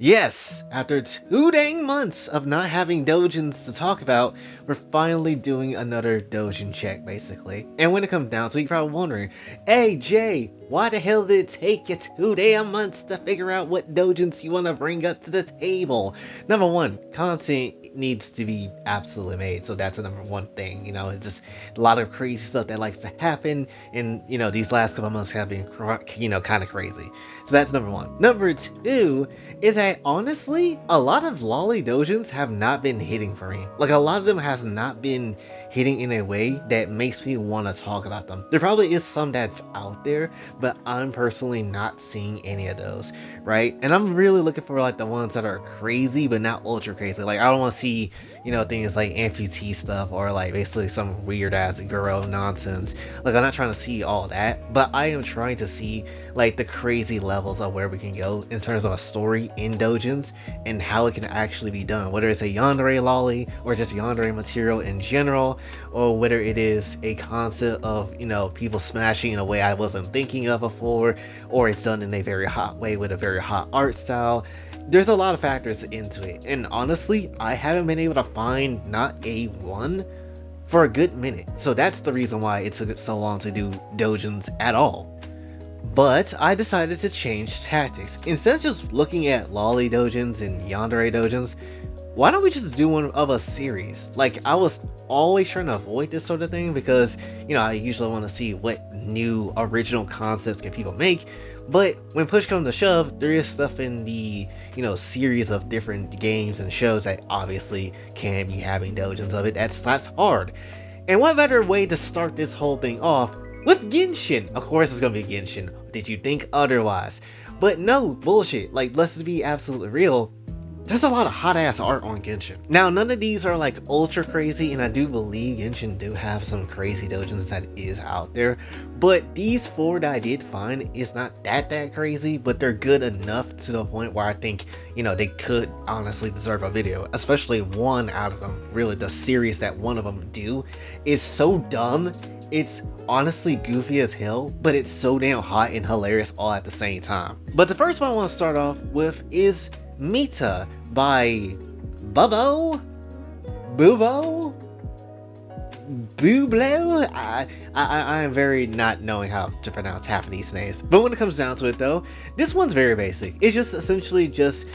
Yes, after 2 dang months of not having Doujins to talk about, we're finally doing another Doujin check, basically. And when it comes down to it, you're probably wondering, hey Jay, why the hell did it take you 2 damn months to figure out what Doujins you want to bring up to the table? Number one, content needs to be absolutely made, so that's the number one thing. It's just a lot of crazy stuff that likes to happen, and these last couple months have been kind of crazy. So that's number one. Number two is that honestly, a lot of lolly Doujins have not been hitting for me. Like, a lot of them has not been hitting in a way that makes me want to talk about them. There probably is some that's out there, but I'm personally not seeing any of those, right? And I'm really looking for like the ones that are crazy but not ultra crazy. Like, I don't want to see things like amputee stuff or like basically some weird ass girl nonsense. Like, I'm not trying to see all that, but I am trying to see like the crazy levels of where we can go in terms of a story in Doujins and how it can actually be done, whether it's a yandere lolly or just yandere material in general, or whether it is a concept of people smashing in a way I wasn't thinking of before, or it's done in a very hot way with a very hot art style. There's a lot of factors into it, and honestly, I haven't been able to find not a one for a good minute. So that's the reason why it took so long to do Doujins at all. But I decided to change tactics. Instead of just looking at lolly Doujins and yandere Doujins, why don't we just do one of a series? Like, I was always trying to avoid this sort of thing because, I usually want to see what new original concepts can people make. But when push comes to shove, there is stuff in the, series of different games and shows that obviously can be having Doujins of it. That's hard. And what better way to start this whole thing off with Genshin? Of course it's gonna be Genshin. Did you think otherwise? But no, bullshit. Like, let's be absolutely real. There's a lot of hot ass art on Genshin. Now, none of these are like ultra crazy, and I do believe Genshin do have some crazy Doujins that is out there, but these four that I did find is not that crazy, but they're good enough to the point where I think, they could honestly deserve a video. Especially one out of them, really the series that one of them do is so dumb. It's honestly goofy as hell, but it's so damn hot and hilarious all at the same time. But the first one I want to start off with is Mita by Bovo? Bublo? I am very not knowing how to pronounce half of these names. But when it comes down to it though, this one's very basic. It's just essentially just,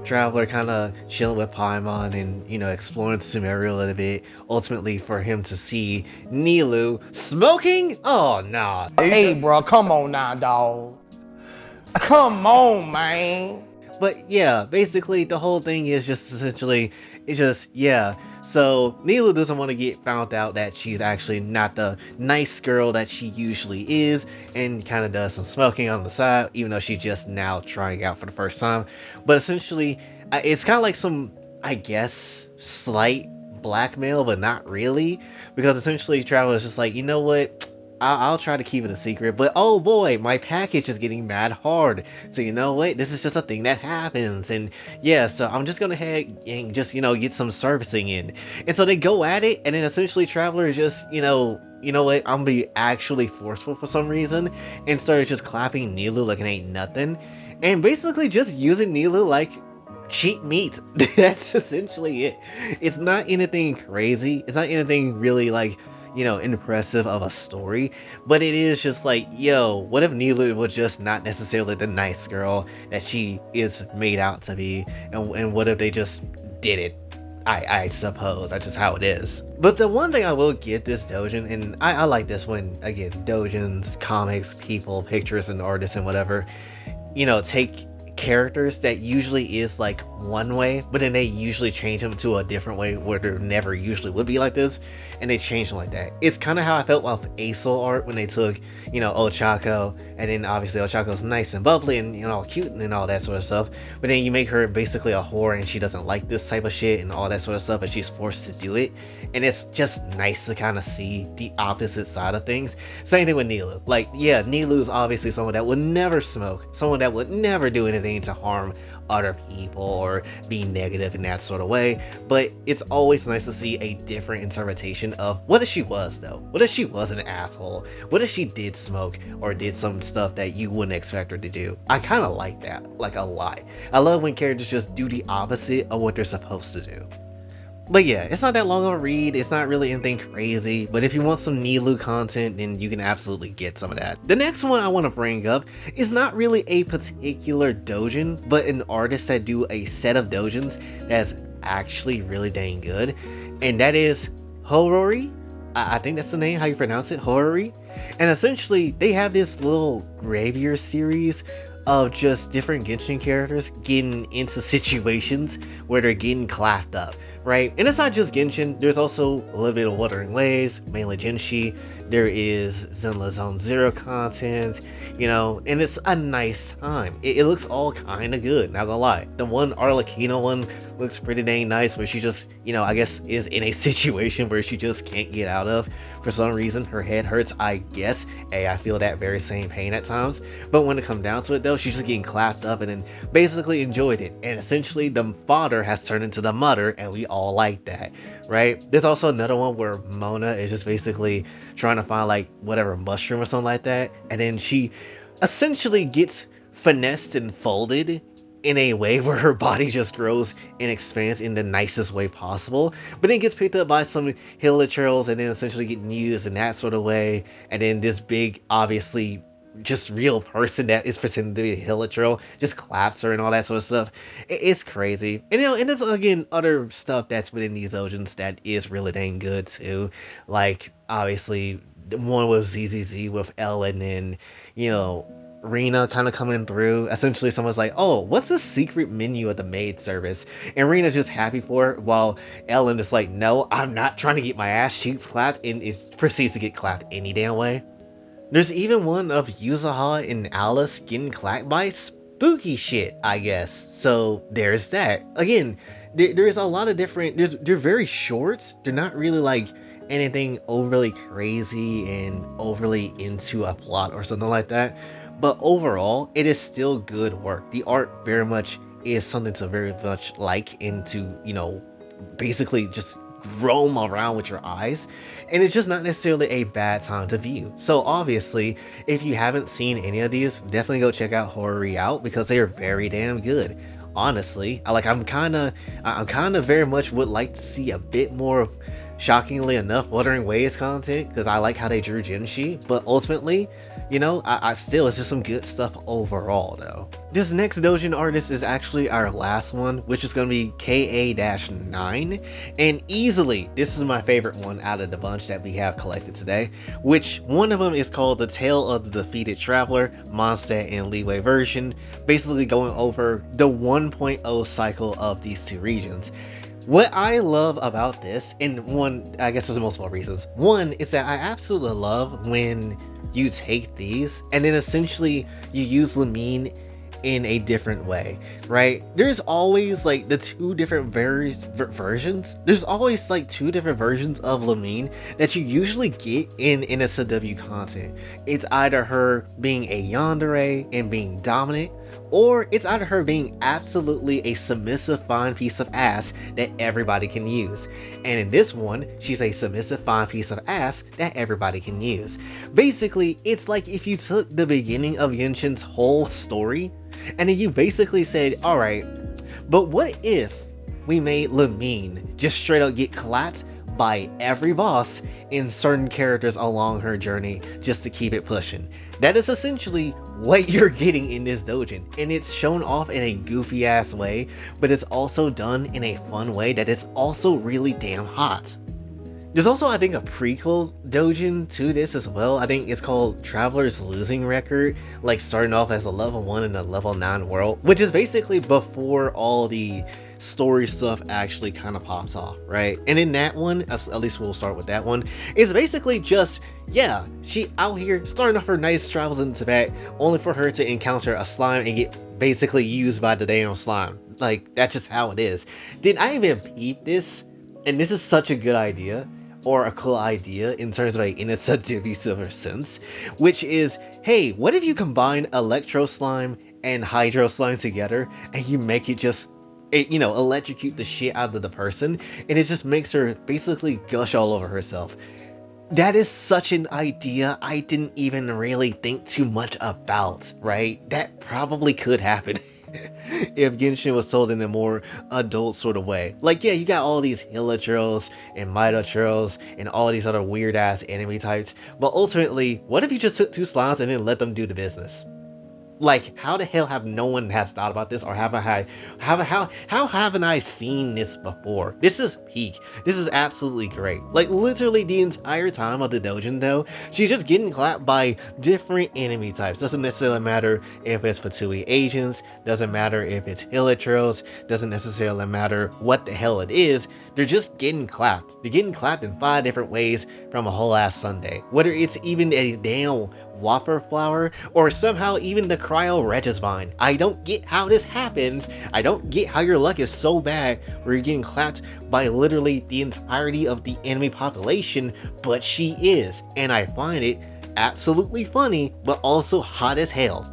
Traveler kind of chilling with Paimon and, exploring Sumeru a little bit. Ultimately for him to see Nilou smoking? Oh, nah. Hey, bro, come on now, dawg. Come on, man. But yeah, basically the whole thing is just essentially, so Nilou doesn't want to get found out that she's actually not the nice girl that she usually is, and kind of does some smoking on the side, even though she's just now trying out for the first time. But essentially, it's kind of like some, I guess, slight blackmail, but not really, because essentially Traveler's just like, you know what? I'll try to keep it a secret, but oh boy, my package is getting mad hard. So you know what? This is just a thing that happens. And yeah, so I'm just gonna head and just, get some servicing in. And so they go at it, and then essentially Traveler is just, you know what? I'm gonna be actually forceful for some reason, and started just clapping Nilou like it ain't nothing. And basically just using Nilou like cheap meat. That's essentially it. It's not anything crazy. It's not anything really like, impressive of a story, but it is just like, yo, what if Nilou was just not necessarily the nice girl that she is made out to be, and what if they just did it? I suppose that's just how it is. But the one thing I will give this Doujin, and I like this when, again, Doujins, comics, people, pictures, and artists and whatever, take characters that usually is like one way, but then they usually change them to a different way where they never usually would be like this, and they change them like that. It's kind of how I felt with ASOL art when they took, Ochako, and then obviously Ochako's nice and bubbly and, all cute and all that sort of stuff, but then you make her basically a whore and she doesn't like this type of shit and all that sort of stuff, and she's forced to do it, and it's just nice to kind of see the opposite side of things. Same thing with Nilou. Like, yeah, Nilou's obviously someone that would never smoke, someone that would never do anything intending to harm other people or be negative in that sort of way, but it's always nice to see a different interpretation of what if she was though. What if she was an asshole? What if she did smoke or did some stuff that you wouldn't expect her to do? I kind of like that, like a lot. I love when characters just do the opposite of what they're supposed to do. But yeah, it's not that long of a read, it's not really anything crazy, but if you want some Nilu content, then you can absolutely get some of that. The next one I want to bring up is not really a particular doujin, but an artist that do a set of doujins that's actually really dang good, and that is Horrii. I think that's the name, how you pronounce it, Horrii. And essentially, they have this little graveyard series of just different Genshin characters getting into situations where they're getting clapped up, right? And it's not just Genshin, there's also a little bit of Wuthering Waves, mainly Genshi. There is Zenless Zone Zero content, you know, and it's a nice time. It looks all kind of good, not gonna lie. The one Arlecchino one looks pretty dang nice, where she just, you know, I guess is in a situation where she just can't get out of. For some reason, her head hurts, I guess. Hey, I feel that very same pain at times. But when it comes down to it though, she's just getting clapped up and then basically enjoyed it. And essentially the fodder has turned into the mother, and we all like that, right? There's also another one where Mona is just basically trying to find like whatever mushroom or something like that, and then she essentially gets finessed and folded in a way where her body just grows and expands in the nicest way possible, but then gets picked up by some hilichurls and then essentially getting used in that sort of way, and then this big, obviously just real person that is pretending to be a hilichurl just claps her and all that sort of stuff. It's crazy. And you know, and there's again other stuff that's within these Doujins that is really dang good too, like obviously the one with ZZZ with Ellen, and you know, Rena kind of coming through. Essentially someone's like, oh, what's the secret menu at the maid service? And Rena's just happy for it, while Ellen is like, no, I'm not trying to get my ass cheeks clapped, and it proceeds to get clapped any damn way. There's even one of Yuzuha and Alice getting clapped by spooky shit, I guess. So there's that. Again, there's a lot of different, they're very short. They're not really like anything overly crazy and overly into a plot or something like that. But overall, it is still good work. The art very much is something to very much like, and to, you know, basically just roam around with your eyes, and it's just not necessarily a bad time to view. So obviously, if you haven't seen any of these, definitely go check out Horrii out, because they are very damn good. Honestly, I'm kind of very much would like to see a bit more of, shockingly enough, Wuthering Waves content, because I like how they drew Genshi, but ultimately, you know, I still, it's just some good stuff overall though. This next doujin artist is actually our last one, which is going to be KA-9, and easily this is my favorite one out of the bunch that we have collected today, which one of them is called The Tale of the Defeated Traveler, Mondstadt and Liyue version, basically going over the 1.0 cycle of these two regions. What I love about this, and one, I guess there's multiple reasons. One is that I absolutely love when you take these and then essentially you use Lamine in a different way, right? There's always like the two different versions. There's always like two different versions of Lamine that you usually get in NSFW content. It's either her being a yandere and being dominant, or it's either her being absolutely a submissive fine piece of ass that everybody can use. And in this one, she's a submissive fine piece of ass that everybody can use. Basically, it's like if you took the beginning of Genshin's whole story and then you basically said, alright, but what if we made Lamine just straight up get clapped by every boss in certain characters along her journey just to keep it pushing? That is essentially what you're getting in this doujin, and it's shown off in a goofy ass way, but it's also done in a fun way that is also really damn hot. There's also, I think, a prequel doujin to this as well. I think it's called Traveler's Losing Record, like starting off as a level 1 in a level 9 world, which is basically before all the story stuff actually kind of pops off, right? And in that one, at least we'll start with that one, it's basically just, yeah, she out here starting off her nice travels in Tibet, only for her to encounter a slime and get basically used by the damn slime. Like, that's just how it is. Did I even peep this? And this is such a good idea. or a cool idea in terms of in a seductive sense, which is, hey, what if you combine Electro Slime and Hydro Slime together and you make it just electrocute the shit out of the person, and it just makes her basically gush all over herself. That is such an idea I didn't even really think too much about, right? That probably could happen if Genshin was sold in a more adult sort of way. Like, yeah, you got all these Hilichurls and Mitochurls and all these other weird ass enemy types, but ultimately, what if you just took two slimes and then let them do the business? Like, how the hell have no one has thought about this, or how haven't I seen this before? This is peak. This is absolutely great. Like, literally the entire time of the Doujin though, she's just getting clapped by different enemy types. Doesn't necessarily matter if it's Fatui agents, doesn't matter if it's Hilichurls, doesn't necessarily matter what the hell it is, they're just getting clapped. They're getting clapped in 5 different ways from a whole ass Sunday. Whether it's even a damn Whopper flower, or somehow even the Cryo Regisvine. I don't get how this happens. I don't get how your luck is so bad where you're getting clapped by literally the entirety of the enemy population, but she is, and I find it absolutely funny, but also hot as hell.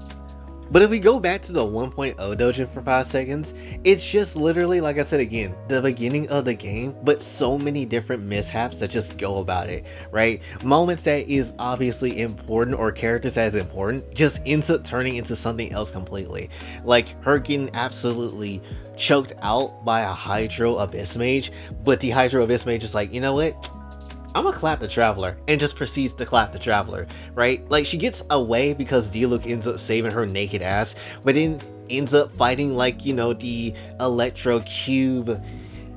But if we go back to the 1.0 Doujin for 5 seconds, it's just literally, like I said again, the beginning of the game, but so many different mishaps that just go about it, right? Moments that is obviously important, or characters that is important, just ends up turning into something else completely. Like her getting absolutely choked out by a Hydro Abyss Mage, but the Hydro Abyss Mage is like, you know what? I'm gonna clap the Traveler, and just proceeds to clap the Traveler, right? Like, she gets away because Diluc ends up saving her naked ass, but then ends up fighting, like, the Electro Cube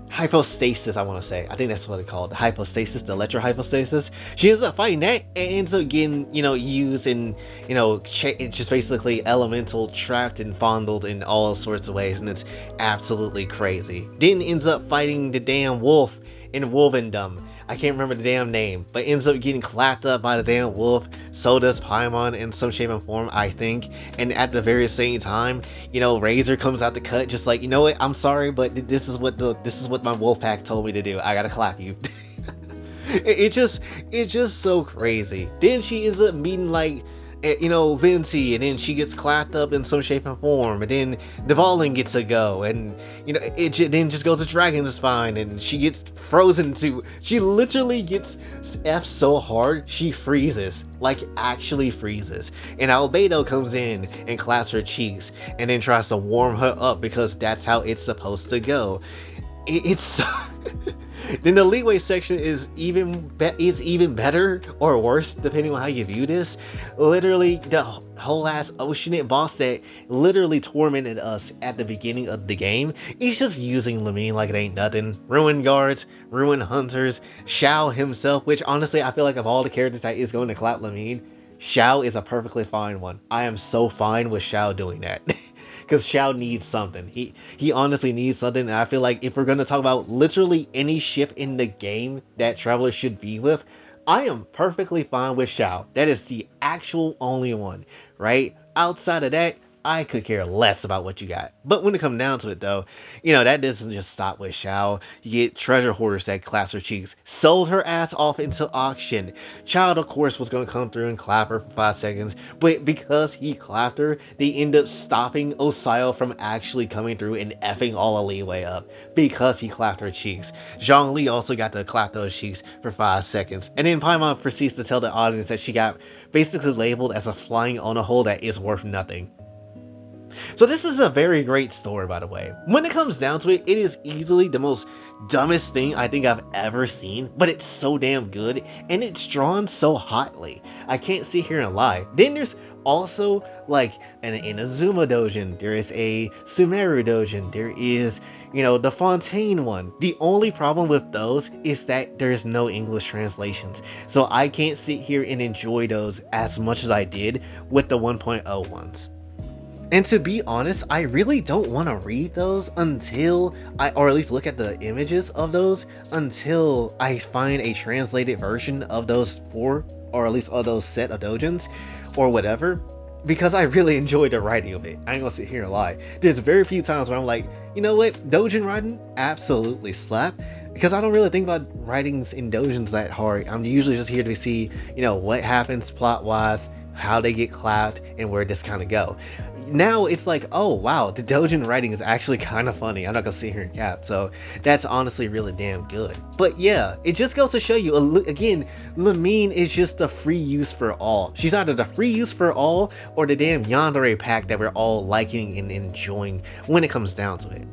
Hypostasis, I want to say. I think that's what it's called. The Hypostasis, the Electro Hypostasis. She ends up fighting that and ends up getting, used in, just basically elemental trapped and fondled in all sorts of ways, and it's absolutely crazy. Then ends up fighting the damn wolf in Wolvendom. I can't remember the damn name, but ends up getting clapped up by the damn wolf. So does Paimon in some shape and form, I think. And at the very same time, Razor comes out the cut, just like, you know what? I'm sorry, but this is what my wolf pack told me to do. I gotta clap you. It's just so crazy. Then she ends up meeting like, Vinci, and then she gets clapped up in some shape and form, and then Dvalin gets a go, and it then just goes to Dragon's Spine, and she gets frozen to, she literally gets F so hard, she freezes, like actually freezes, and Albedo comes in and claps her cheeks, and then tries to warm her up because that's how it's supposed to go. It's then the leeway section is even better or worse depending on how you view this. Literally the whole ass Oceanit boss that literally tormented us at the beginning of the game is just using Lamine like it ain't nothing. Ruin guards, ruin hunters, Xiao himself, which honestly I feel like of all the characters that is going to clap Lamine, Xiao is a perfectly fine one. I am so fine with Xiao doing that. Because Xiao needs something. He honestly needs something, and I feel like if we're going to talk about literally any ship in the game that Traveler should be with, I am perfectly fine with Xiao. That is the actual only one, right? Outside of that, I could care less about what you got. But when it comes down to it though, that doesn't just stop with Xiao. You get treasure hoarders that claps her cheeks, sold her ass off into auction. Child, of course, was going to come through and clap her for 5 seconds, but because he clapped her, they end up stopping Osial from actually coming through and effing all of leeway up because he clapped her cheeks. Zhongli also got to clap those cheeks for 5 seconds, and then Paimon proceeds to tell the audience that she got basically labeled as a flying on a hole that is worth nothing. So this is a very great story, by the way. When it comes down to it, it is easily the most dumbest thing I think I've ever seen, but it's so damn good, and it's drawn so hotly. I can't sit here and lie. Then there's also like an Inazuma Doujin, there is a Sumeru Doujin, there is, the Fontaine one. The only problem with those is that there's no English translations, so I can't sit here and enjoy those as much as I did with the 1.0 ones. And to be honest, I really don't want to read those until or at least look at the images of those until I find a translated version of those 4, or at least of those set of doujins, or whatever, because I really enjoyed the writing of it. I ain't gonna sit here and lie. There's very few times where I'm like, you know what, doujin writing absolutely slap. because I don't really think about writings in Doujins that hard. I'm usually just here to see, you know, what happens plot wise, how they get clapped, and where this kind of go. Now it's like, oh wow, the Doujin writing is actually kind of funny. I'm not gonna sit here and cap, so that's honestly really damn good. But yeah, it just goes to show you again, Lamine is just a free use for all. She's either the free use for all or the damn yandere pack that we're all liking and enjoying when it comes down to it.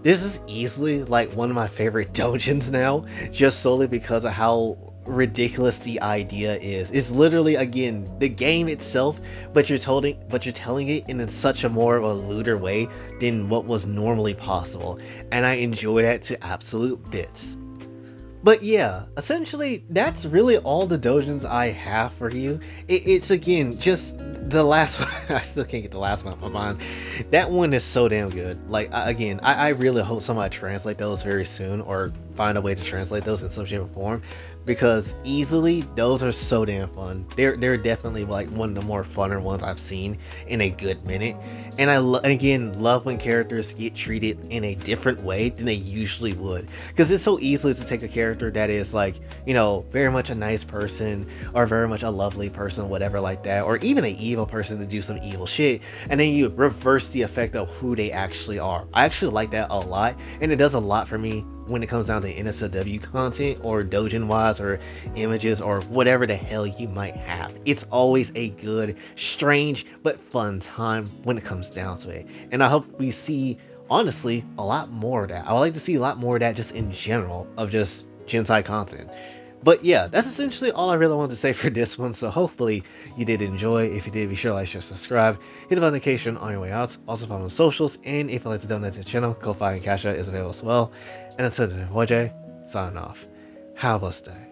This is easily like one of my favorite Doujins now, just solely because of how ridiculous the idea is. It's literally, again, the game itself, but you're telling it in such a more of a lewder way than what was normally possible, and I enjoy that to absolute bits. But yeah, essentially, that's really all the Doujins I have for you. It's again, just the last one. I still can't get the last one out of my mind. That one is so damn good. Like, again, I really hope somebody translate those very soon, or find a way to translate those in some shape or form, because easily, those are so damn fun. They're definitely like one of the more funner ones I've seen in a good minute. And again, love when characters get treated in a different way than they usually would, because it's so easy to take a character that is like, you know, very much a nice person or very much a lovely person, whatever like that, or even an evil person to do some evil shit, and then you reverse the effect of who they actually are. I actually like that a lot, and it does a lot for me when it comes down to NSFW content, or Doujin wise, or images, or whatever the hell you might have. It's always a good, strange, but fun time when it comes down to it. And I hope we see, honestly, a lot more of that. I would like to see a lot more of that just in general, of just Gensai content. But yeah, that's essentially all I really wanted to say for this one, so hopefully you did enjoy. If you did, be sure to like, share, subscribe, hit the notification on your way out. Also follow on socials, and if you'd like to donate to the channel, Kofi and Cash App is available as well. And until then, Jay, signing off. Have a blessed day.